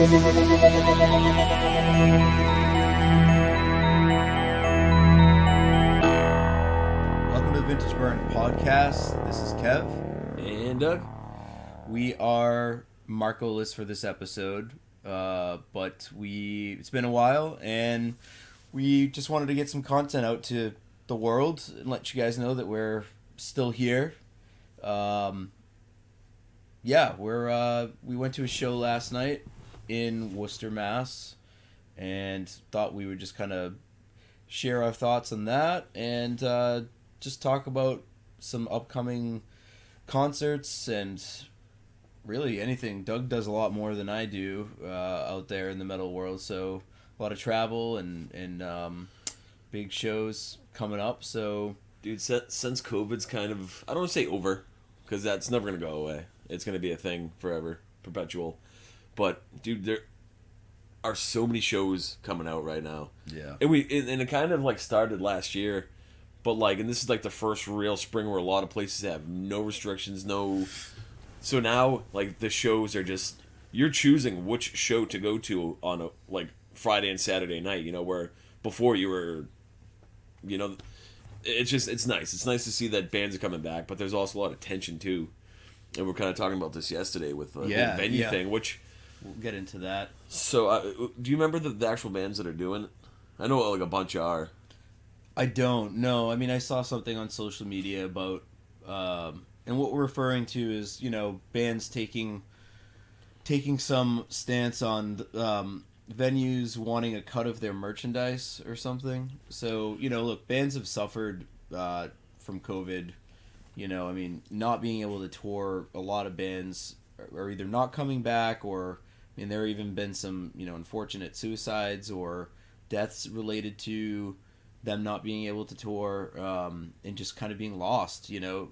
Welcome to the Vintage Burn Podcast. This is Kev. And Doug. We are Marco-less for this episode, but it's been a while, and we just wanted to get some content out to the world and let you guys know that we're still here. We went to a show last night in Worcester, Mass, and thought we would just kind of share our thoughts on that and just talk about some upcoming concerts and really anything. Doug does a lot more than I do out there in the metal world, so a lot of travel and big shows coming up. So, dude, since COVID's kind of, I don't want to say over, because that's never going to go away. It's going to be a thing forever, perpetual. But, dude, there are so many shows coming out right now. Yeah. And it kind of, like, started last year. But, like, and this is, like, the first real spring where a lot of places have no restrictions, no... So now, like, the shows are just... You're choosing which show to go to on, a like, Friday and Saturday night, you know, where before you were... You know, it's nice. It's nice to see that bands are coming back, but there's also a lot of tension, too. And we're kind of talking about this yesterday with the venue thing, which... We'll get into that. So, do you remember the actual bands that are doing it? I know, like, a bunch are. I don't know. I mean, I saw something on social media about... and what we're referring to is, you know, bands taking some stance on venues wanting a cut of their merchandise or something. So, you know, look, bands have suffered from COVID. You know, I mean, not being able to tour, a lot of bands are either not coming back or, I mean, there have even been some, you know, unfortunate suicides or deaths related to them not being able to tour and just kind of being lost, you know,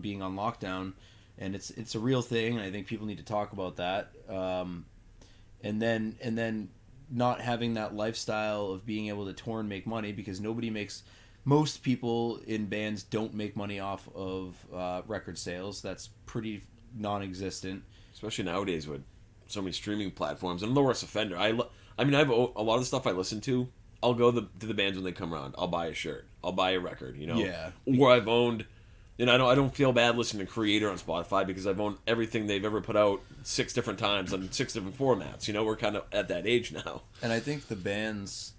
being on lockdown. And it's a real thing, and I think people need to talk about that. And then not having that lifestyle of being able to tour and make money, because most people in bands don't make money off of record sales. That's pretty non-existent. Especially nowadays with so many streaming platforms. I'm the worst offender. I mean, I have a lot of the stuff I listen to. I'll go to the bands when they come around. I'll buy a shirt. I'll buy a record, you know? Yeah. Or I've owned... And I don't feel bad listening to Creator on Spotify because I've owned everything they've ever put out 6 different times on 6 different formats. You know, we're kind of at that age now. And I think the bands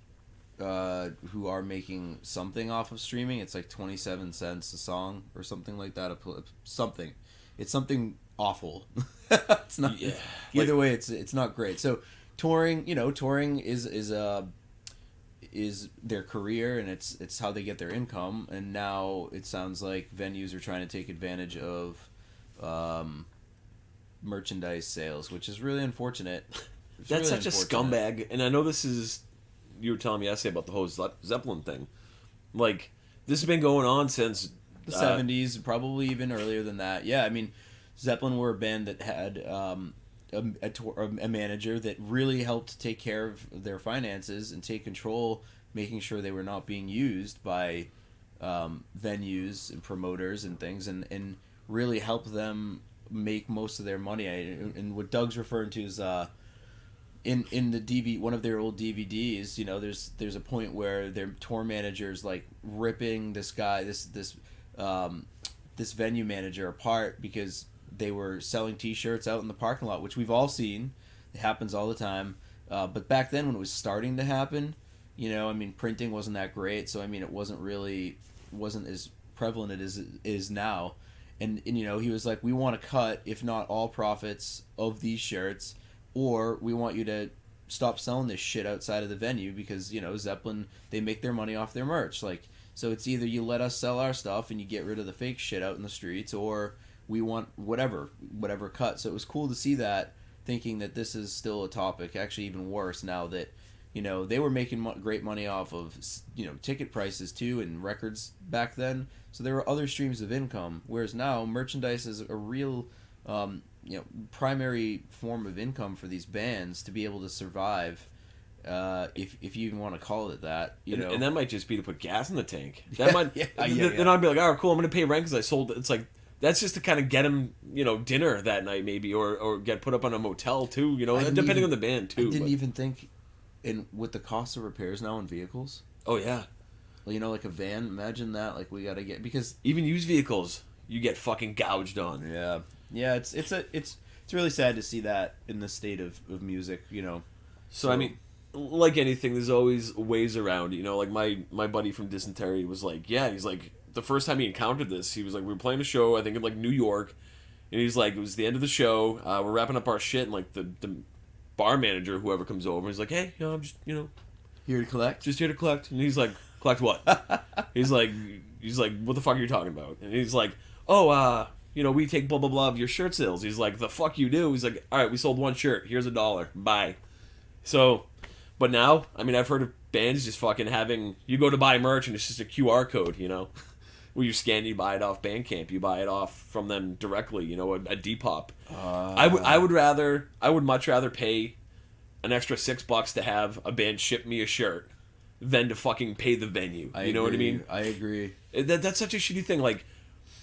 who are making something off of streaming, it's like 27 cents a song or something like that. Something. It's something awful. It's not... Yeah. Either way, it's not great. So touring, you know, is their career, and it's how they get their income. And now it sounds like venues are trying to take advantage of merchandise sales, which is really unfortunate. That's really such a scumbag. And I know this is, you were telling me yesterday about the whole Zeppelin thing. Like, this has been going on since the 70s, probably even earlier than that. Yeah, I mean, Zeppelin were a band that had a manager that really helped take care of their finances and take control, making sure they were not being used by venues and promoters and things, and really help them make most of their money. And what Doug's referring to is in the one of their old DVDs, you know, there's a point where their tour manager's like ripping this guy, this venue manager apart because they were selling T-shirts out in the parking lot, which we've all seen. It happens all the time. But back then when it was starting to happen, you know, I mean, printing wasn't that great. So, I mean, it wasn't as prevalent as it is now. And you know, he was like, we want to cut, if not all profits of these shirts, or we want you to stop selling this shit outside of the venue because, you know, Zeppelin, they make their money off their merch. Like, so it's either you let us sell our stuff and you get rid of the fake shit out in the streets, or we want whatever cut. So it was cool to see that, thinking that this is still a topic. Actually, even worse now that, you know, they were making great money off of, you know, ticket prices too and records back then. So there were other streams of income. Whereas now, merchandise is a real, you know, primary form of income for these bands to be able to survive. If you even want to call it that, you know. And that might just be to put gas in the tank. That might. Then I'd be like, all right, cool, I'm going to pay rent because I sold. It's like That's just to kind of get him, dinner that night maybe, or get put up on a motel too, depending on the band too. I didn't even think, with the cost of repairs now on vehicles. Oh yeah. Well, like a van, imagine that. Like we gotta get, because even used vehicles, you get fucking gouged on. Yeah. It's really sad to see that in the state of music. So I mean, like anything, there's always ways around. Like my buddy from Dysentery was like, yeah, he's like, the first time he encountered this, he was like, we were playing a show, I think in like New York, and he's like, it was the end of the show, we're wrapping up our shit, and like the bar manager, whoever comes over, he's like, hey, I'm just here to collect, and he's like, collect what? he's like, what the fuck are you talking about? And he's like, oh, we take blah blah blah of your shirt sales. He's like, the fuck you do? He's like, all right, we sold one shirt, here's $1, bye. So, but now, I mean, I've heard of bands just fucking having, you go to buy merch and it's just a QR code, where you scan, you buy it off Bandcamp, you buy it off from them directly, a Depop. I would much rather pay an extra $6 to have a band ship me a shirt than to fucking pay the venue. You know what I mean? I agree. That's such a shitty thing. Like,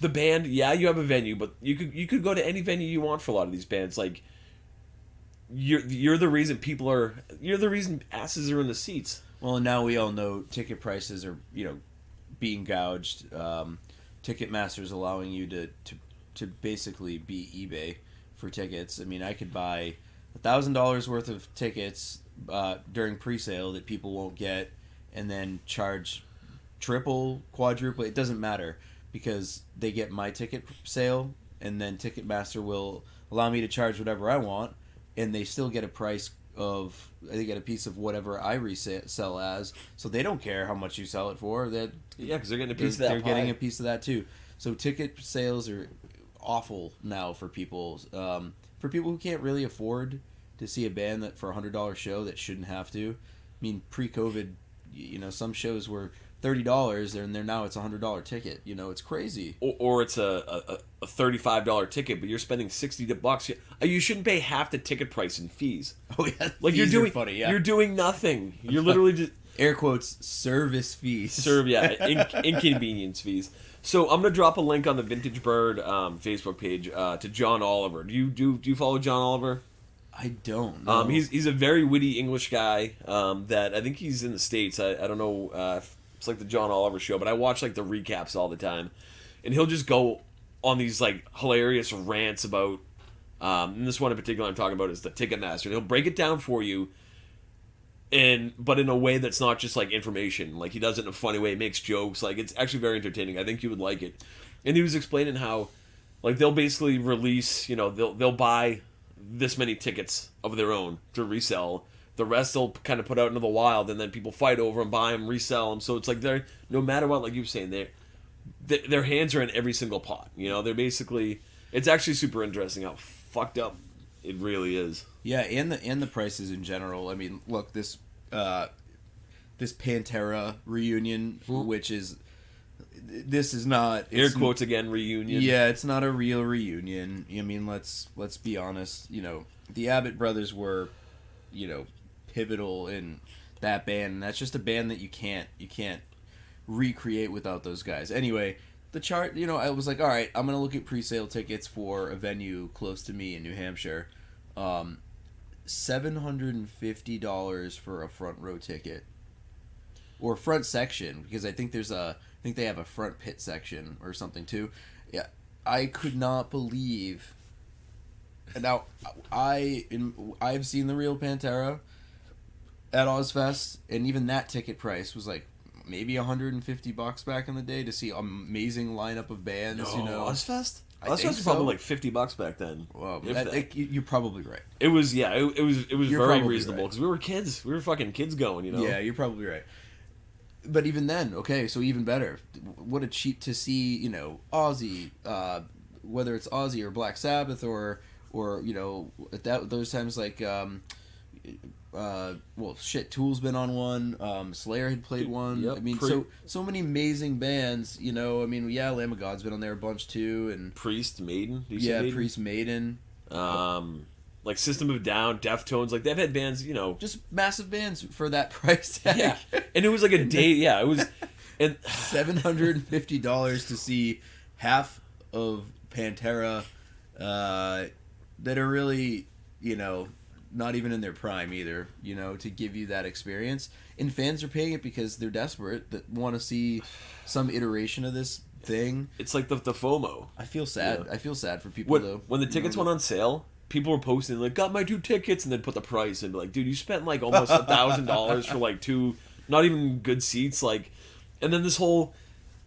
the band, yeah, you have a venue, but you could go to any venue you want for a lot of these bands. Like, you're the reason you're the reason asses are in the seats. Well, and now we all know ticket prices are, being gouged. Ticketmaster's allowing you to basically be eBay for tickets. I mean, I could buy $1,000 worth of tickets during pre-sale that people won't get, and then charge triple, quadruple. It doesn't matter, because they get my ticket sale, and then Ticketmaster will allow me to charge whatever I want, and they still get a price of, they get a piece of whatever I resell as, so they don't care how much you sell it for. Because they're getting a piece of that. They're getting a piece of that too. So ticket sales are awful now for people. For people who can't really afford to see a band that for $100 show that shouldn't have to. I mean, pre-COVID, some shows were $30, and now it's a $100 ticket. It's crazy. Or it's a $35 ticket, but you're spending $60. You shouldn't pay half the ticket price in fees. Oh yeah, like fees are funny. Yeah, you're doing nothing. You're literally just air quotes service fees. Inconvenience fees. So I'm gonna drop a link on the Vintage Bird Facebook page to John Oliver. Do you follow John Oliver? I don't know. He's a very witty English guy that I think he's in the States. I don't know if it's like the John Oliver show, but I watch like the recaps all the time, and he'll just go on these like hilarious rants about and this one in particular I'm talking about is the Ticketmaster. And he'll break it down for you, but in a way that's not just like information. Like, he does it in a funny way, makes jokes. Like, it's actually very entertaining. I think you would like it. And he was explaining how, like, they'll basically release, they'll buy this many tickets of their own to resell. The rest they'll kind of put out into the wild, and then people fight over them, buy them, resell them. So it's like they're, no matter what, like you were saying, their hands are in every single pot. They're basically, it's actually super interesting how fucked up it really is. Yeah, and the prices in general. I mean, look, this Pantera reunion, which is, this is not air quotes again, reunion. Yeah, it's not a real reunion. I mean, let's be honest. The Abbott brothers were, pivotal in that band, and that's just a band that you can't recreate without those guys. Anyway, the chart, I was like, all right, I'm gonna look at pre-sale tickets for a venue close to me in New Hampshire. $750 for a front row ticket, or front section, because I think they have a front pit section or something too. Yeah, I could not believe. Now, I've seen the real Pantera at Ozfest, and even that ticket price was like maybe $150 back in the day to see an amazing lineup of bands. Ozfest? Ozfest was probably like $50 back then. Well, you're probably right. It was very reasonable because we were kids. We were fucking kids going. Yeah, you're probably right. But even then, okay, so even better. What a cheap to see, Ozzy, whether it's Ozzy or Black Sabbath or at those times like Tool's been on one. Slayer had played one. Yep, I mean, so many amazing bands. I mean, yeah, Lamb of God's been on there a bunch too, and Priest, Maiden. Priest, Maiden. Like System of a Down, Deftones. Like, they've had bands. Just massive bands for that price tag. Yeah, and it was like a day. Yeah, it was, and $750 to see half of Pantera, that are really, you know, not even in their prime either, you know, to give you that experience. And fans are paying it because they're desperate, that want to see some iteration of this thing. It's like the FOMO. I feel sad. I feel sad for people, though. When the tickets went on sale, people were posting, like, got my 2 tickets, and then put the price, and be like, dude, you spent, like, almost $1,000 for, like, 2, not even good seats, like, and then this whole,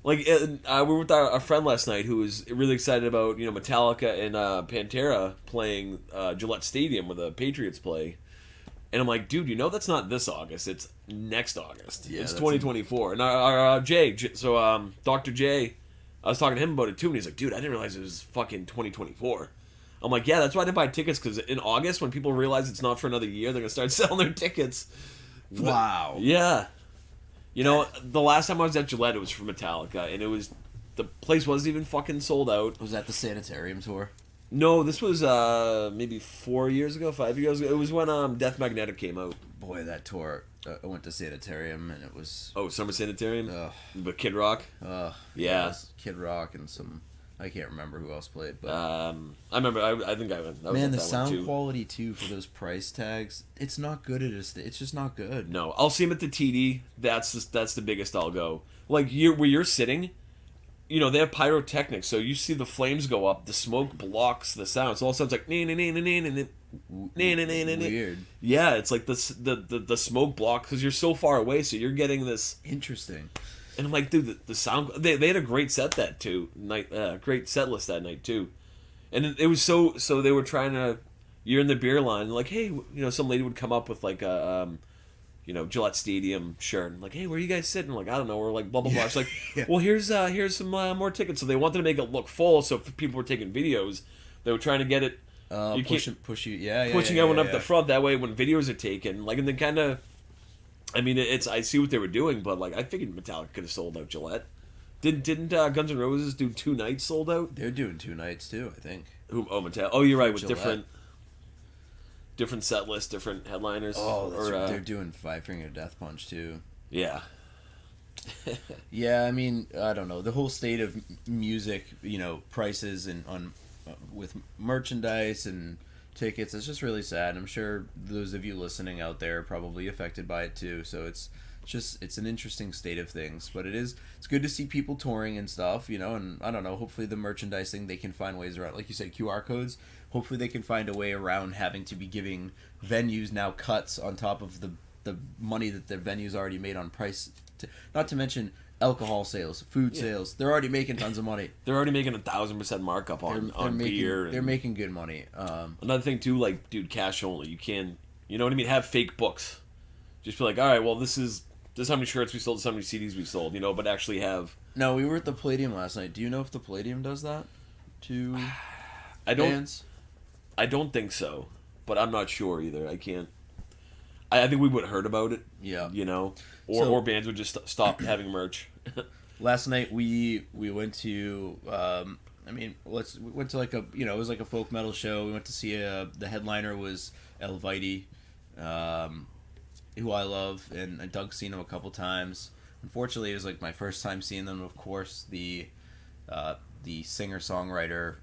like, we were with our friend last night who was really excited about, you know, Metallica and Pantera playing Gillette Stadium where the Patriots play. And I'm like, dude, you know that's not this August. It's next August. Yeah, it's 2024. And our Dr. J, I was talking to him about it too, and he's like, dude, I didn't realize it was fucking 2024. I'm like, yeah, that's why I didn't buy tickets, because in August, when people realize it's not for another year, they're going to start selling their tickets. Wow. Yeah. You know, the last time I was at Gillette, it was for Metallica, and the place wasn't even fucking sold out. Was that the Sanitarium tour? No, this was maybe 5 years ago. It was when Death Magnetic came out. Boy, that tour. I went to Sanitarium, and it was... Oh, Summer Sanitarium? But Kid Rock? Yeah. Kid Rock and some... I can't remember who else played, but... I remember, I think I went. Man, the sound quality, too, for those price tags, it's not good at us. It's just not good. No, I'll see him at the TD. That's the biggest I'll go. Like, where you're sitting... You know, they have pyrotechnics, so you see the flames go up, the smoke blocks the sound. So all of a sudden it's like... Weird. Yeah, it's like the smoke block, because you're so far away, so you're getting this... Interesting. And I'm like, dude, the sound... They had a great set great set list that night, too. And it was so they were trying to... You're in the beer line, like, hey, you know, some lady would come up with, like, a... you know, Gillette Stadium shirt. And like, hey, where are you guys sitting? Like, I don't know. We're like, blah, blah, blah. It's like, well, here's some more tickets. So they wanted to make it look full. So if people were taking videos, they were trying to get it. Pushing everyone up the front. That way, when videos are taken, like, and then kind of, I mean, I see what they were doing, but like, I figured Metallica could have sold out Gillette. Didn't Guns N' Roses do 2 nights sold out? They're doing 2 nights too, I think. Metallica. Oh, you're right. With Gillette. different set lists, different headliners. Oh, they're doing Five Finger Death Punch too. Yeah. Yeah, I mean, I don't know. The whole state of music, you know, prices and with merchandise and tickets, it's just really sad. I'm sure those of you listening out there are probably affected by it too. So it's an interesting state of things, but it's good to see people touring and stuff, you know, and I don't know, hopefully the merchandise thing, they can find ways around, like you said, QR codes. Hopefully they can find a way around having to be giving venues now cuts on top of the money that their venues already made on price. Not to mention alcohol sales, food sales. They're already making tons of money. They're already making 1,000% markup on beer. They're making good money. Another thing too, like, dude, cash only. You can, you know what I mean? Have fake books. Just be like, all right, well, this is how many shirts we sold, this is how many CDs we sold, you know, but actually have... No, we were at the Palladium last night. Do you know if the Palladium does that to bands? I don't think so, but I'm not sure either. I can't... I think we would have heard about it. Yeah. You know? Or bands would just stop having merch. Last night we went to... we went to like a... You know, it was like a folk metal show. We went to see the headliner was Elvite, who I love, and Doug's seen him a couple times. Unfortunately, it was like my first time seeing them. Of course, the singer-songwriter...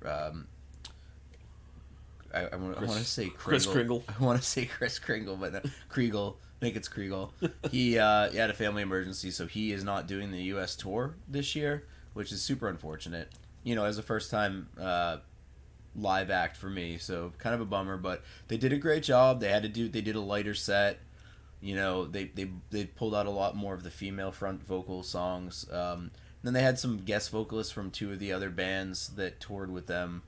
I want to say Chris Kringle. I want to say Chris Kringle, but no, Kriegel. I think it's Kriegel. He had a family emergency, so he is not doing the U.S. tour this year, which is super unfortunate. You know, as a first-time live act for me, so kind of a bummer. But they did a great job. They did a lighter set. You know, they pulled out a lot more of the female front vocal songs. Then they had some guest vocalists from 2 of the other bands that toured with them.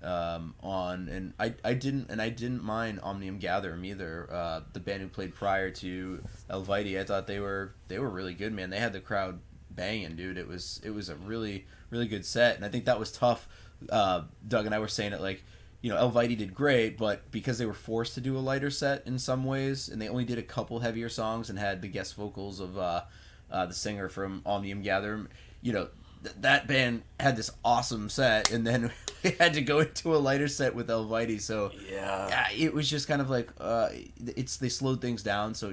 And I didn't mind Omnium Gatherum either. The band who played prior to Elvite, I thought they were really good, man. They had the crowd banging, dude. It was a really, really good set, and I think that was tough. Doug and I were saying it, like, you know, Elvite did great, but because they were forced to do a lighter set in some ways, and they only did a couple heavier songs and had the guest vocals of the singer from Omnium Gatherum, you know, that band had this awesome set, and then we had to go into a lighter set with Elvite. So yeah, it was just kind of like they slowed things down. So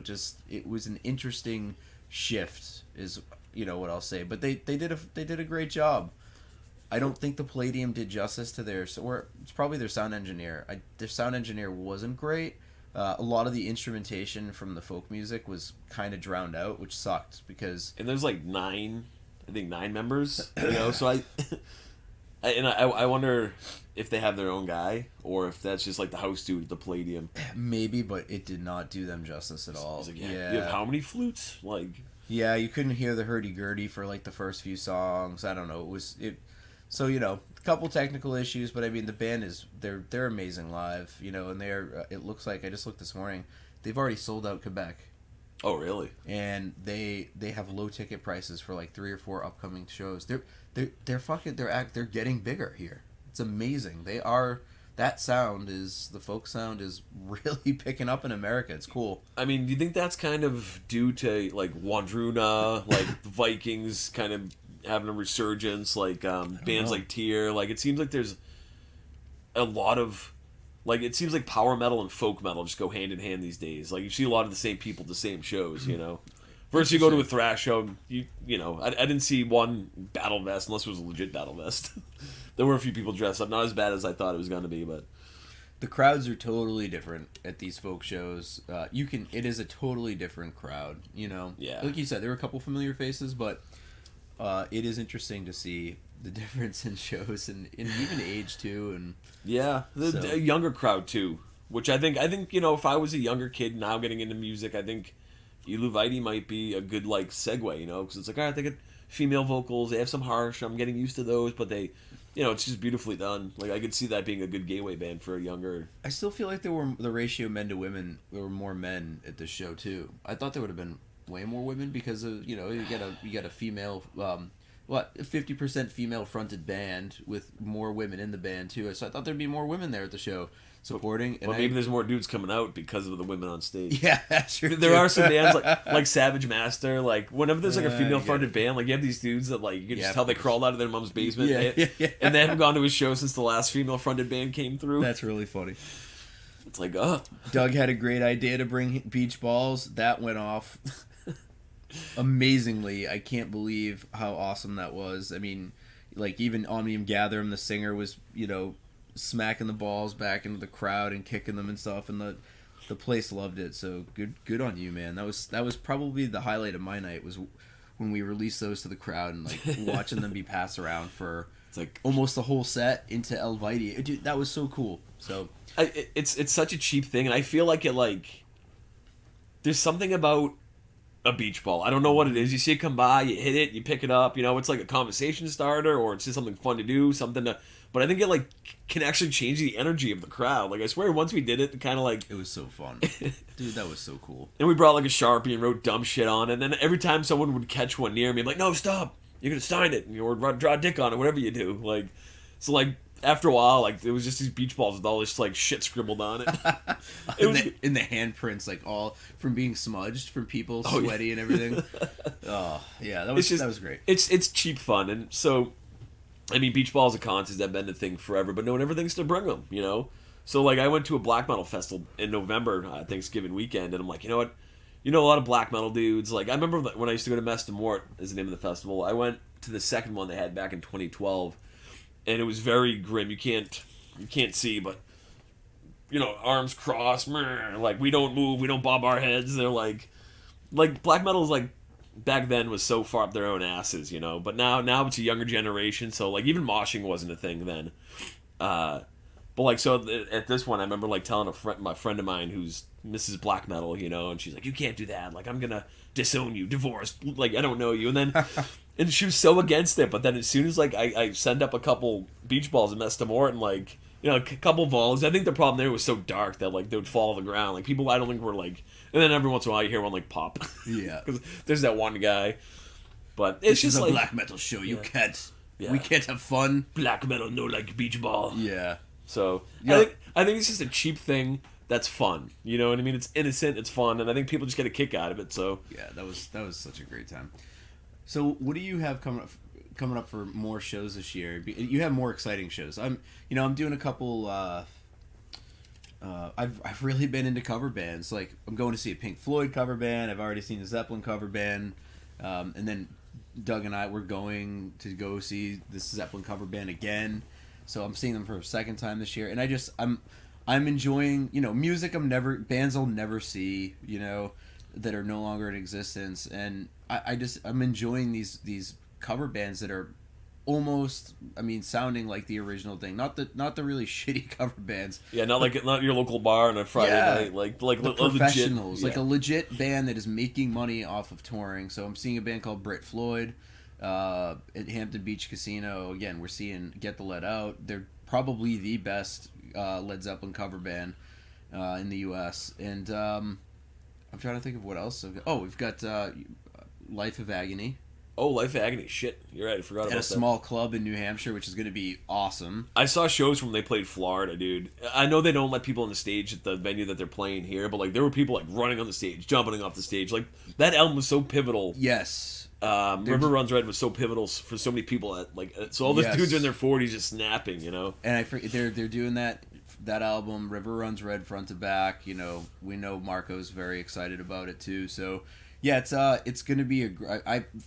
it was an interesting shift, is, you know, what I'll say. But they did a great job. I don't think the Palladium did justice to it's probably their sound engineer. Their sound engineer wasn't great. A lot of the instrumentation from the folk music was kind of drowned out, which sucked because... And there's like nine members, you know, so I wonder if they have their own guy or if that's just like the house dude at the Palladium. Maybe, but it did not do them justice at all. Like, yeah. You have how many flutes? Like... Yeah, you couldn't hear the hurdy-gurdy for like the first few songs. I don't know. So, you know, a couple technical issues, but I mean the band they're amazing live, you know, and they're it looks like I just looked this morning, they've already sold out Quebec. Oh, really? And they have low ticket prices for like 3 or 4 upcoming shows. They're getting bigger here. It's amazing. The folk sound is really picking up in America. It's cool. I mean, do you think that's kind of due to like Wandruna, like the Vikings kind of having a resurgence, like bands like Tyr? Like it seems like there's a lot of like it seems like power metal and folk metal just go hand in hand these days. Like you see a lot of the same people at the same shows, you know. First you go to a thrash show, you know, I didn't see one battle vest unless it was a legit battle vest. There were a few people dressed up, not as bad as I thought it was going to be, but the crowds are totally different at these folk shows. It is a totally different crowd, you know. Yeah. Like you said, there were a couple familiar faces, but it is interesting to see the difference in shows and even age too, and yeah, the younger crowd too. Which I think you know, if I was a younger kid now getting into music, I think Illuvitis might be a good like segue, you know, because it's like, all right, they get female vocals, they have some harsh. I'm getting used to those, but they, you know, it's just beautifully done. Like I could see that being a good gateway band for a younger. I still feel like the ratio men to women, there were more men at this show too. I thought there would have been way more women because of, you know, you get a female 50% female fronted band with more women in the band too. So I thought there'd be more women there at the show supporting. Well, maybe there's more dudes coming out because of the women on stage. Yeah, that's true. There are some bands like Savage Master. Like whenever there's like a female fronted band, like you have these dudes that like you can just tell they crawled out of their mom's basement. And they haven't gone to a show since the last female fronted band came through. That's really funny. It's like, Doug had a great idea to bring beach balls. That went off amazingly. I can't believe how awesome that was. I mean, like even Omnium Gatherum, the singer, was, you know, smacking the balls back into the crowd and kicking them and stuff, and the place loved it. So good on you, man. That was probably the highlight of my night, was when we released those to the crowd and like watching them be passed around for it's like almost the whole set into Elviti. Dude, that was so cool. So it's such a cheap thing, and I feel like it like there's something about a beach ball. I don't know what it is. You see it come by, you hit it, you pick it up. You know, it's like a conversation starter, or it's just something fun to do, something to. But I think it like can actually change the energy of the crowd. Like I swear, once we did it, kind of like it was so fun, dude. That was so cool. And we brought like a Sharpie and wrote dumb shit on it. And then every time someone would catch one near me, I'm like, no, stop! You're gonna sign it, or draw a dick on it, whatever you do. Like, so like after a while, like it was just these beach balls with all this like shit scribbled on it. In the handprints, like all from being smudged from people sweaty and everything. Oh yeah, that was great. It's cheap fun, and so. I mean, beach balls and concerts have been a thing forever, but no one ever thinks to bring them, you know? So, like, I went to a black metal festival in November, Thanksgiving weekend, and I'm like, you know what? You know a lot of black metal dudes. Like, I remember when I used to go to Mess de Mort, is the name of the festival. I went to the second one they had back in 2012, and it was very grim. You can't see, but, you know, arms crossed, like, we don't move, we don't bob our heads. They're like black metal is like, back then was so far up their own asses, you know, but now it's a younger generation, so like even moshing wasn't a thing then. But like, so at this one, I remember like telling my friend of mine who's Mrs. Black Metal, you know, and she's like, you can't do that, like I'm gonna disown you, divorce, like I don't know you. And then and she was so against it, but then as soon as like I send up a couple beach balls and messed them more, and like, you know, a couple volleys, I think the problem there was so dark that like they would fall to the ground, like people I don't think were like. And then every once in a while you hear one like pop. Yeah. Because there's that one guy. But it's this just is a like, black metal show. You can't. Yeah. We can't have fun. Black metal, no like beach ball. Yeah. So yeah. I think it's just a cheap thing that's fun. You know what I mean? It's innocent, it's fun, and I think people just get a kick out of it. So yeah, that was such a great time. So what do you have coming up for more shows this year? You have more exciting shows. I'm doing a couple. I've really been into cover bands. Like I'm going to see a Pink Floyd cover band. I've already seen a Zeppelin cover band, and then Doug and I were going to go see this Zeppelin cover band again, so I'm seeing them for a second time this year, and I'm enjoying, music bands I'll never see, that are no longer in existence, and I'm enjoying these cover bands that are almost, sounding like the original thing, not the really shitty cover bands. Yeah, not your local bar on a Friday night, like the professionals, like a legit band that is making money off of touring. So I'm seeing a band called Brit Floyd at Hampton Beach Casino. Again, we're seeing Get the Let Out. They're probably the best Led Zeppelin cover band in the U.S. And I'm trying to think of what else. We've got Life of Agony. Oh, Life of Agony. Shit. You're right. I forgot about that. At a small club in New Hampshire, which is going to be awesome. I saw shows when they played Florida, dude. I know they don't let people on the stage at the venue that they're playing here, but, like, there were people, like, running on the stage, jumping off the stage. Like, that album was so pivotal. Yes. River Runs Red was so pivotal for so many people. So all those dudes are in their 40s just snapping, And I forget, they're doing that album, River Runs Red, front to back. We know Marco's very excited about it, too, so... Yeah, it's gonna be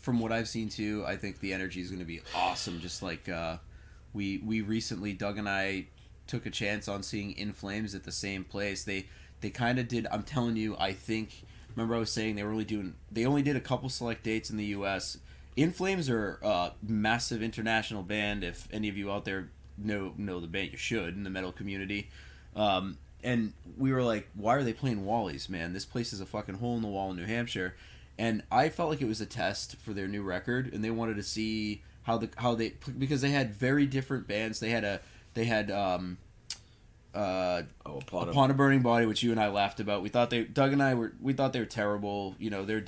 from what I've seen too. I think the energy is gonna be awesome. Just like we recently, Doug and I took a chance on seeing In Flames at the same place. They kind of did. I'm telling you, I think. Remember I was saying they only did a couple select dates in the U.S. In Flames are a massive international band. If any of you out there know the band, you should, in the metal community. And we were like, why are they playing Wally's, man? This place is a fucking hole in the wall in New Hampshire. And I felt like it was a test for their new record, and they wanted to see because they had very different bands. They had Upon a Burning Body, which you and I laughed about. We thought we thought they were terrible. They're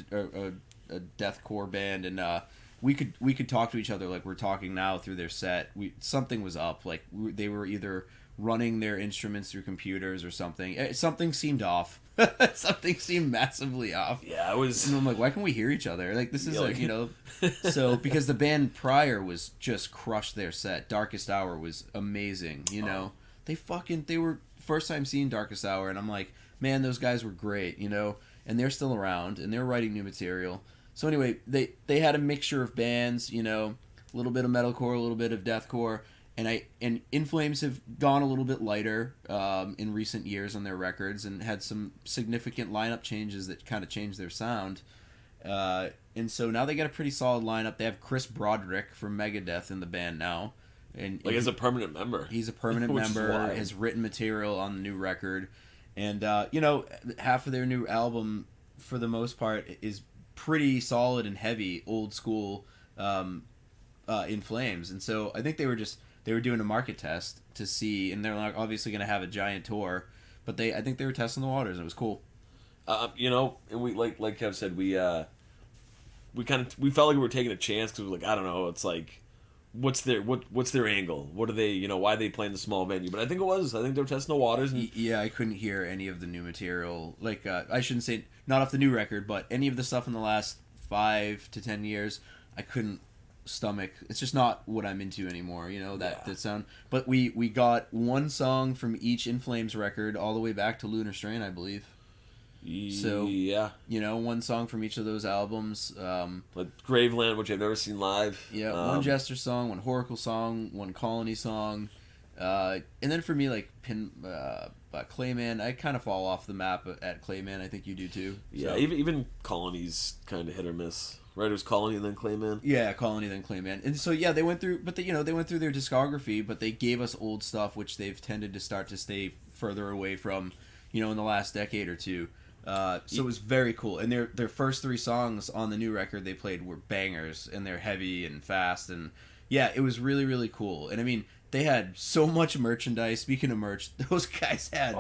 a deathcore band, and we could talk to each other like we're talking now through their set. Something was up. Like they were either running their instruments through computers or something. Something seemed off. Something seemed massively off. Yeah, it was. And I'm like, why can't we hear each other? Like, this is So because the band prior was just crushed their set. Darkest Hour was amazing. They were first time seeing Darkest Hour, and I'm like, man, those guys were great. And they're still around, and they're writing new material. So anyway, they had a mixture of bands. A little bit of metalcore, a little bit of deathcore. And In Flames have gone a little bit lighter in recent years on their records and had some significant lineup changes that kind of changed their sound. And so now they got a pretty solid lineup. They have Chris Broderick from Megadeth in the band now. And as a permanent member. He's a permanent member, has written material on the new record. And, half of their new album, for the most part, is pretty solid and heavy, old school In Flames. And so I think they were doing a market test to see, and they're obviously going to have a giant tour, but I think they were testing the waters, and it was cool. And we like Kev said, we felt like we were taking a chance because we were like, I don't know, it's like, what's their angle? What are they, why are they playing the small venue? But I think they were testing the waters. And... Yeah, I couldn't hear any of the new material. Like, I shouldn't say not off the new record, but any of the stuff in the last 5 to 10 years, I couldn't stomach. It's just not what I'm into anymore, that sound. But we got one song from each In Flames record all the way back to Lunar Strain, I believe. So yeah, one song from each of those albums. Like Graveland, which I've never seen live. Yeah, one Jester song, one Horacle song, one Colony song, and then for me, like Clayman, I kind of fall off the map at Clayman. I think you do too. Yeah, so. even Colony's kind of hit or miss. Right, it was Colony, then Clayman. Yeah, Colony, then Clayman. And so, yeah, they went through their discography, but they gave us old stuff, which they've tended to start to stay further away from, in the last decade or two. So it was very cool. And their first 3 songs on the new record they played were bangers, and they're heavy and fast. And, yeah, it was really, really cool. And, they had so much merchandise. Speaking of merch, those guys had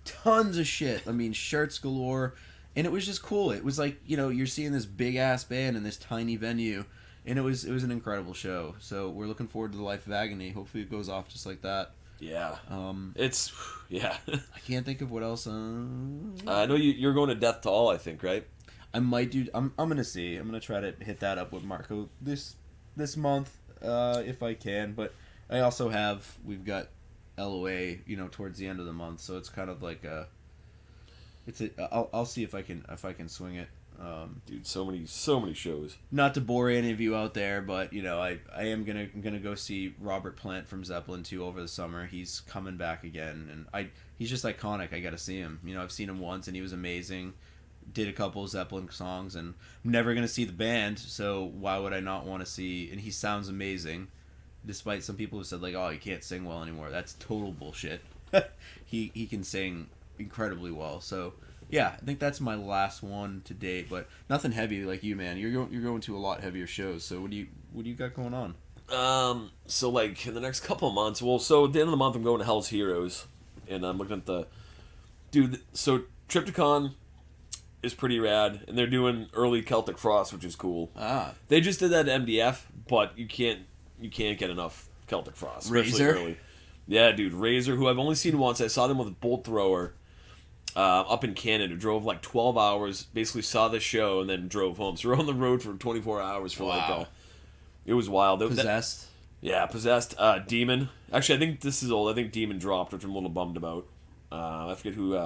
tons of shit. Shirts galore. And it was just cool. It was like, you're seeing this big-ass band in this tiny venue, and it was an incredible show. So we're looking forward to the Life of Agony. Hopefully it goes off just like that. Yeah. I can't think of what else. I know you're going to Death to All, I think, right? I might do. I'm gonna see. I'm gonna try to hit that up with Marco this month, if I can. But I also we've got LOA, towards the end of the month, so it's kind of like I'll see if I can swing it. Dude, so many shows. Not to bore any of you out there, but I am gonna go see Robert Plant from Zeppelin 2 over the summer. He's coming back again, and he's just iconic. I gotta see him. I've seen him once, and he was amazing. Did a couple of Zeppelin songs, and I'm never gonna see the band, so why would I not want to see? And he sounds amazing, despite some people who said like, oh, he can't sing well anymore. That's total bullshit. he can sing incredibly well. So. Yeah, I think that's my last one to date, but nothing heavy like you, man. You're going to a lot heavier shows. So what do you got going on? So like in the next couple of months, so at the end of the month I'm going to Hell's Heroes, and I'm looking at so Triptychon is pretty rad, and they're doing early Celtic Frost, which is cool. They just did that at MDF, but you can't get enough Celtic Frost, especially Razor? early. Yeah, dude, Razor, who I've only seen once. I saw them with a Bolt Thrower. Up in Canada, drove like 12 hours, basically saw the show, and then drove home. So we're on the road for 24 hours for it was wild. Possessed? Yeah, Possessed. Demon. Actually, I think this is old. I think Demon dropped, which I'm a little bummed about. I forget who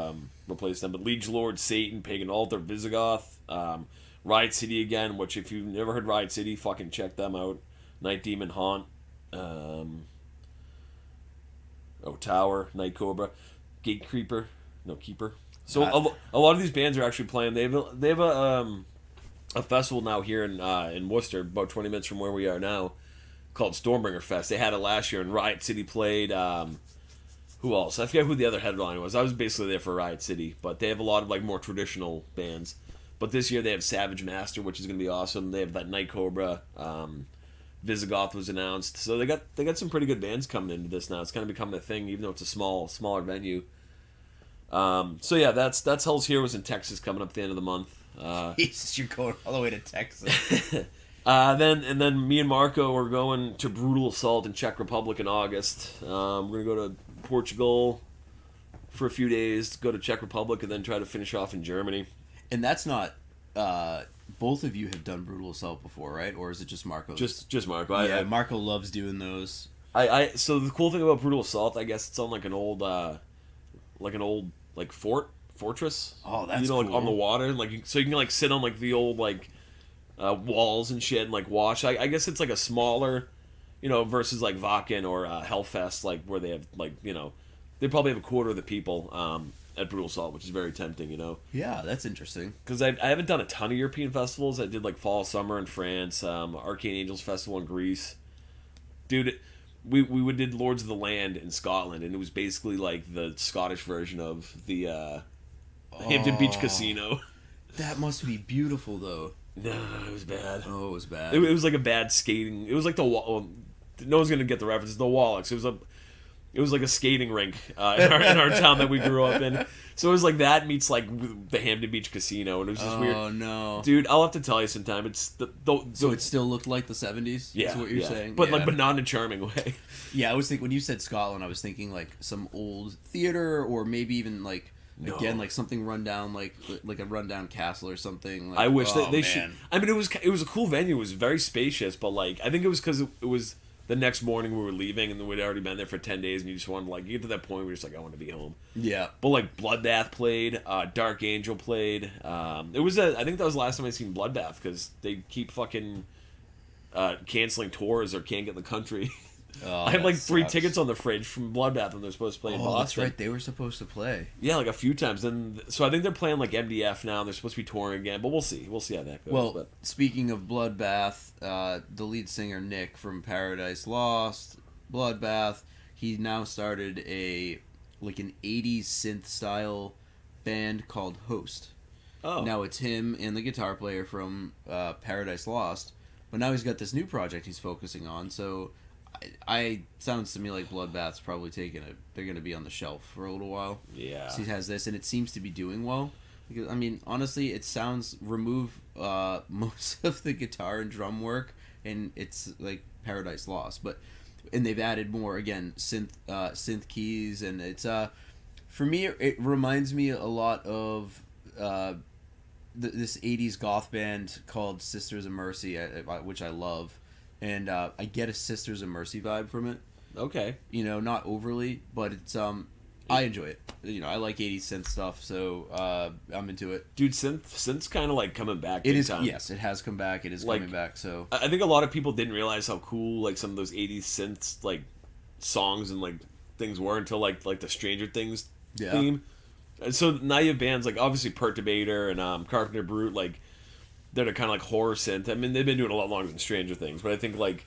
replaced them, but Liege Lord, Satan, Pagan Altar, Visigoth, Riot City again, which if you've never heard Riot City, fucking check them out. Night Demon, Haunt, Tower, Night Cobra, Gate Creeper. No, Keeper. So a lot of these bands are actually playing. They have a festival now here in Worcester, about 20 minutes from where we are now, called Stormbringer Fest. They had it last year, and Riot City played. Who else? I forget who the other headliner was. I was basically there for Riot City, but they have a lot of like more traditional bands. But this year they have Savage Master, which is going to be awesome. They have that Night Cobra. Visigoth was announced, so they got some pretty good bands coming into this now. It's kind of becoming a thing, even though it's a smaller venue. So yeah, that's Hell's Heroes in Texas coming up at the end of the month. Jesus, you're going all the way to Texas. Then me and Marco are going to Brutal Assault in Czech Republic in August. We're gonna go to Portugal for a few days, go to Czech Republic, and then try to finish off in Germany. And that's not. Both of you have done Brutal Assault before, right? Or is it just Marco? Just Marco. Marco loves doing those. So the cool thing about Brutal Assault, I guess it's on like an old fortress. Oh, that's like cool. on the water, so you can like sit on like the old walls and shit and like watch. I guess it's like a smaller, versus like Wacken or Hellfest, like where they have they probably have a quarter of the people at Brutal Assault, which is very tempting, Yeah, that's interesting. Because I haven't done a ton of European festivals. I did like Fall Summer in France, Arcane Angels Festival in Greece. Dude, we did Lords of the Land in Scotland, and it was basically like the Scottish version of the Hampton Beach Casino. That must be beautiful, though. No, it was bad. Oh, it was bad. It was like a bad skating. It was like no one's gonna get the reference. The Wallachs. It was like a skating rink in our town that we grew up in. So it was like that meets like the Hampton Beach Casino, and it was just weird. Oh no, dude! I'll have to tell you sometime. It's so it still looked like the 70s. Yeah, that's what you're saying. But but not in a charming way. Yeah, I was thinking when you said Scotland, I was thinking like some old theater, or maybe even like again like something rundown, like a rundown castle or something. Like, I wish they should. I mean, it was a cool venue. It was very spacious, but like I think it was because it was. The next morning we were leaving, and we'd already been there for 10 days, and you just wanted to get to that point where you're just like, I want to be home. Yeah. But like Bloodbath played, Dark Angel played. I think that was the last time I seen Bloodbath, because they keep fucking canceling tours or can't get in the country. Oh, I have like 3 tickets on the fridge from Bloodbath when they're supposed to play in Boston. That's right, they were supposed to play. Yeah, like a few times. So I think they're playing like MDF now, and they're supposed to be touring again, but we'll see. We'll see how that goes. Well, speaking of Bloodbath, the lead singer Nick from Paradise Lost, Bloodbath, he now started an 80s synth style band called Host. Oh. Now it's him and the guitar player from Paradise Lost, but now he's got this new project he's focusing on, so I sounds to me like Bloodbath's probably they're going to be on the shelf for a little while. Yeah. So he has this, and it seems to be doing well. Because, I mean, honestly, it sounds, remove most of the guitar and drum work, and it's like Paradise Lost. And they've added more, again, synth keys, and it's, for me, it reminds me a lot of this 80s goth band called Sisters of Mercy, which I love. And I get a Sisters of Mercy vibe from it. Okay. Not overly, but it's I enjoy it. You know, I like 80s synth stuff, so I'm into it. Dude, synth's kind of like coming back. It is. Time. Yes, it has come back. It is coming back. So I think a lot of people didn't realize how cool like some of those 80s synths like songs and like things were until like the Stranger Things theme. And so now you have bands like obviously Perturbator and Carpenter Brute, like they're the kind of like horror synth. I mean, they've been doing a lot longer than Stranger Things, but I think like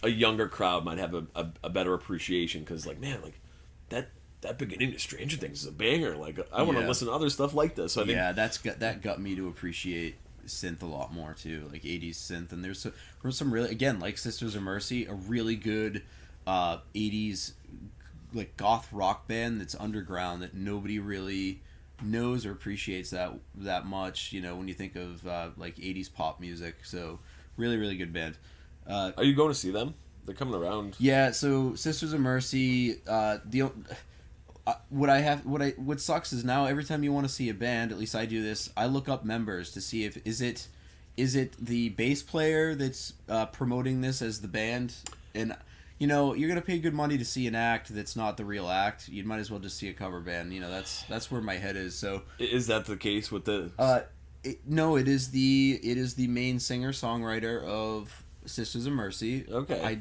a younger crowd might have a better appreciation because like, man, like that beginning to Stranger Things is a banger. Like I want to listen to other stuff like this. So I think that got me to appreciate synth a lot more too, like 80s synth. And there's some really, again, like Sisters of Mercy, a really good 80s like goth rock band that's underground that nobody really knows or appreciates that much, you know, when you think of like 80s pop music. So really, really good band. Are you going to see them? They're coming around. Yeah, so Sisters of Mercy, what sucks is now every time you want to see a band, at least I do this, I look up members to see if is it the bass player that's promoting this as the band. And you know, you're gonna pay good money to see an act that's not the real act. You might as well just see a cover band. You know, that's where my head is. So is that the case with the? No, it is the main singer songwriter of Sisters of Mercy. Okay. I've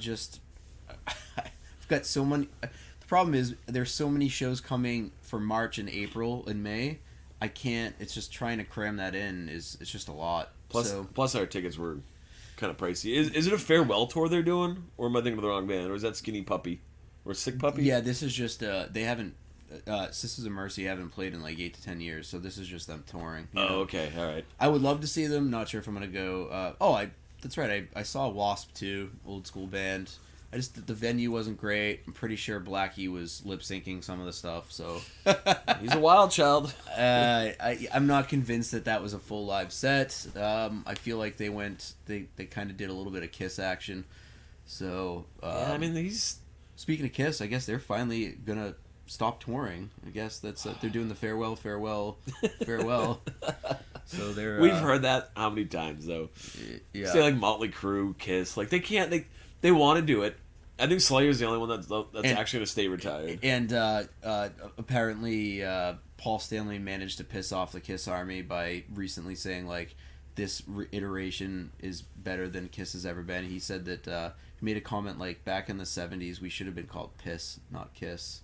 got so many. The problem is there's so many shows coming for March and April and May. I can't. It's just trying to cram that in it's just a lot. Plus our tickets were kind of pricey. Is it a farewell tour they're doing, or am I thinking of the wrong band, or is that Skinny Puppy or Sick Puppy? Yeah, this is just they haven't. Sisters of Mercy haven't played in like 8 to 10 years, so this is just them touring. You know? Okay, all right. I would love to see them. Not sure if I'm gonna go. That's right. I saw Wasp too, old school band. The venue wasn't great. I'm pretty sure Blackie was lip syncing some of the stuff. So he's a wild child. I'm not convinced that was a full live set. I feel like they kind of did a little bit of Kiss action. So I mean, speaking of Kiss, I guess they're finally gonna stop touring. I guess that's they're doing the farewell. So they're we've heard that how many times though. Yeah. Say like Motley Crue, Kiss, like they can't. They want to do it. I think Slayer's the only one that's actually going to stay retired. And apparently Paul Stanley managed to piss off the Kiss Army by recently saying like this iteration is better than Kiss has ever been. He said that he made a comment like back in the 70s we should have been called Piss, not Kiss.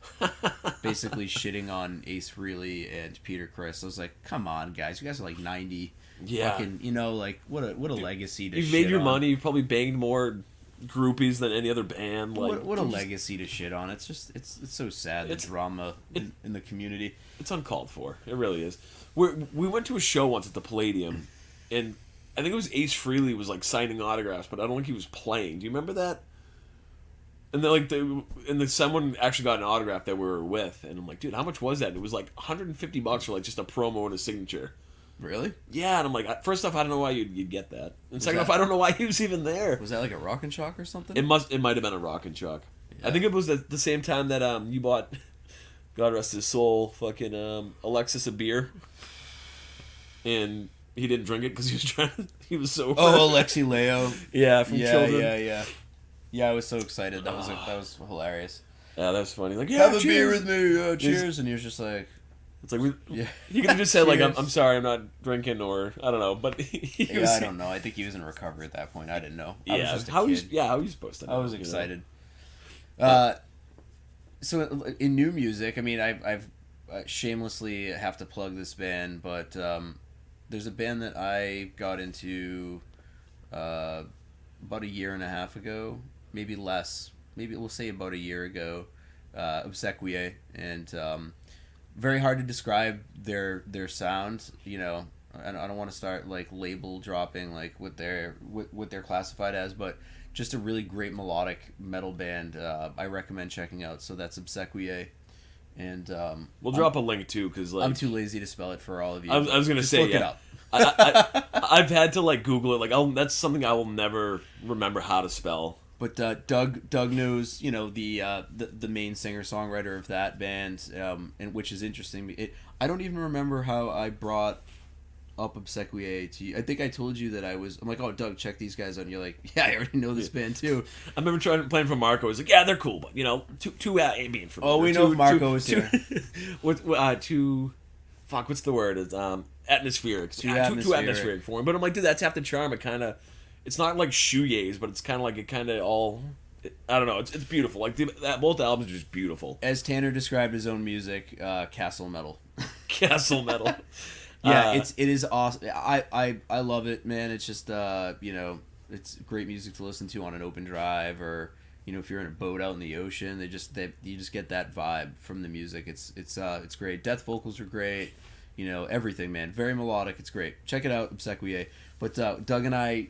Basically shitting on Ace Frehley and Peter Criss. I was like, come on guys, you guys are like 90. Yeah. Fucking, you know, like what a legacy to you've made your money. You've probably banged more groupies than any other band. Like what a legacy to shit on. It's just it's so sad, the drama in the community. It's uncalled for. It really is. We went to a show once at the Palladium, and I think it was Ace Frehley was like signing autographs, but I don't think he was playing. Do you remember that? And then someone actually got an autograph that we were with, and I'm like, dude, how much was that? And it was like $150 for like just a promo and a signature. Really? Yeah, and I'm like, first off, I don't know why you'd get that, and second off, I don't know why he was even there. Was that like a Rock and Shock or something? It might have been a Rock and Shock. Yeah. I think it was the same time that you bought, God rest his soul, fucking Alexis a beer, and he didn't drink it because he was sober. Oh, Alexi Leo. Yeah, from Children. Yeah, I was so excited. That was hilarious. Yeah, that's funny. Like, yeah, have a beer with me, cheers, and he was just like. It's like he could have just said like I'm sorry, I'm not drinking, or I don't know, but I don't know. I think he was in recovery at that point. I didn't know. Yeah, I was just a kid. How are you supposed to know? I was excited. So in new music, I mean, I've shamelessly have to plug this band, but there's a band that I got into about a year and a half ago, maybe less. Maybe we'll say about a year ago. Obsequiae, and very hard to describe their sound, you know. I don't want to start like label dropping like what they're classified as, but just a really great melodic metal band. I recommend checking out. So that's Obsequiae, and we'll drop a link too because like I'm too lazy to spell it for all of you. I was gonna say look it up. I've had to like Google it. Like that's something I will never remember how to spell. But Doug knows, you know, the main singer songwriter of that band, and which is interesting. I don't even remember how I brought up Obsequier to you. I think I told you that I'm like, oh, Doug, check these guys out. And you're like, yeah, I already know this band too. I remember playing for Marco. He's like, yeah, they're cool, but too ambient for me. Oh, we know Marco is here. What's the word? It's atmospheric. Too atmospheric for him. But I'm like, dude, that's half the charm. It's not like shoegaze, but it's kind of like I don't know. It's beautiful. Like both albums are just beautiful. As Tanner described his own music, castle metal. Castle metal. Yeah, it is awesome. I love it, man. It's just it's great music to listen to on an open drive, or if you're in a boat out in the ocean. You just get that vibe from the music. It's great. Death vocals are great. Everything, man. Very melodic. It's great. Check it out, Obsequier. But Doug and I,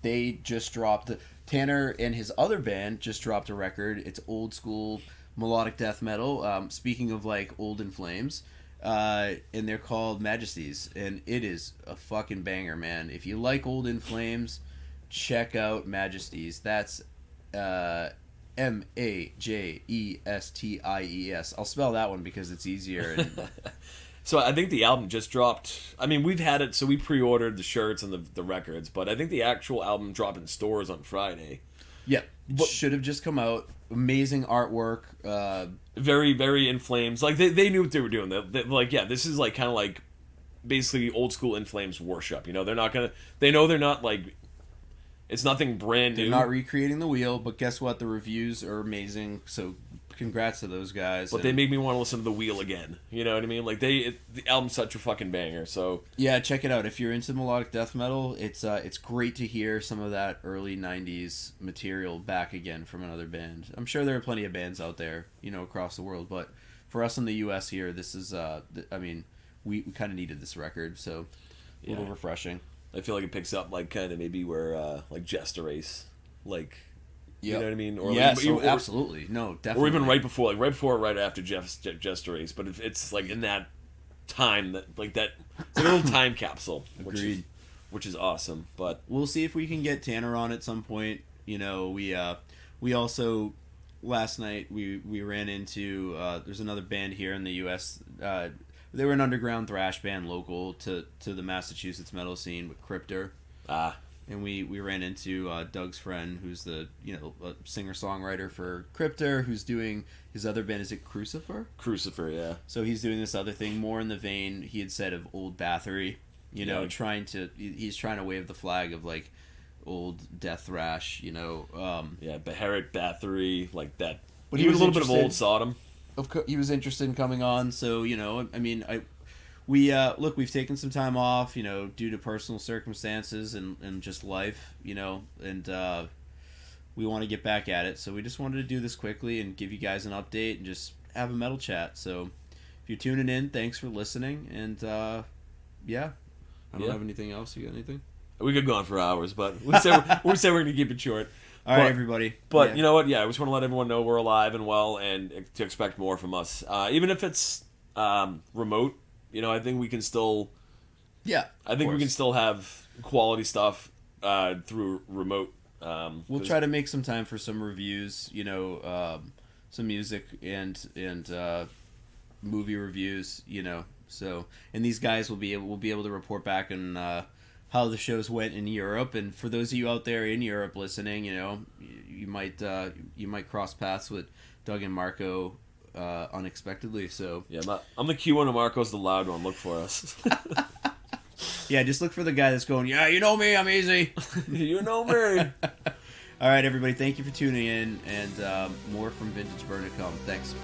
they just dropped Tanner and his other band just dropped a record. It's old school melodic death metal. Speaking of like Old in Flames. And they're called Majesties, and it is a fucking banger, man. If you like Old in Flames, check out Majesties. That's Majesties. I'll spell that one because it's easier. And... So I think the album just dropped. I mean, we've had it, so we pre-ordered the shirts and the records, but I think the actual album dropped in stores on Friday. Yeah, should have just come out. Amazing artwork. Very, very In Flames. Like they knew what they were doing. This is like kind of like basically old school In Flames worship. They're not gonna. They know they're not like. It's nothing brand new. They're not recreating the wheel, but guess what? The reviews are amazing. So congrats to those guys. But they make me want to listen to the wheel again. You know what I mean? Like the album's such a fucking banger. So yeah, check it out if you're into melodic death metal. It's great to hear some of that early '90s material back again from another band. I'm sure there are plenty of bands out there, across the world. But for us in the U.S. here, this is we kind of needed this record, so a little refreshing. I feel like it picks up like kind of maybe where like Jester Race, like. You know what I mean? Or yes, absolutely. No, definitely. Or even right before or right after Jester Race. But it's like in that time it's like a little time capsule. Agreed. Which is awesome. But we'll see if we can get Tanner on at some point. We also last night we ran into there's another band here in the U.S. They were an underground thrash band local to the Massachusetts metal scene with Cryptor. And we ran into Doug's friend, who's the a singer-songwriter for Cryptor, who's doing his other band. Is it Crucifer? Crucifer, yeah. So he's doing this other thing more in the vein he had said of Old Bathory. He's trying to wave the flag of like old death thrash. Beharit, Bathory, like that. But even a little bit of Old Sodom. He was interested in coming on, so we've taken some time off, due to personal circumstances and just life, and we want to get back at it. So we just wanted to do this quickly and give you guys an update and just have a metal chat. So if you're tuning in, thanks for listening. And I don't have anything else. You got anything? We could go on for hours, but we said we're going to keep it short. All right, everybody. But you know what? Yeah, I just want to let everyone know we're alive and well, and to expect more from us, even if it's remote. I think we can still. Yeah. I think we can still have quality stuff through remote. We'll try to make some time for some reviews. Some music and movie reviews. So and these guys will be able to report back on how the shows went in Europe. And for those of you out there in Europe listening, you might cross paths with Doug and Marco. Unexpectedly, so yeah, I'm the Q1 and Marco's the loud one. Look for us. Yeah, just look for the guy that's going, yeah, you know me, I'm easy. You know me. All right, everybody, thank you for tuning in, and more from Vintage Burn to come. Thanks.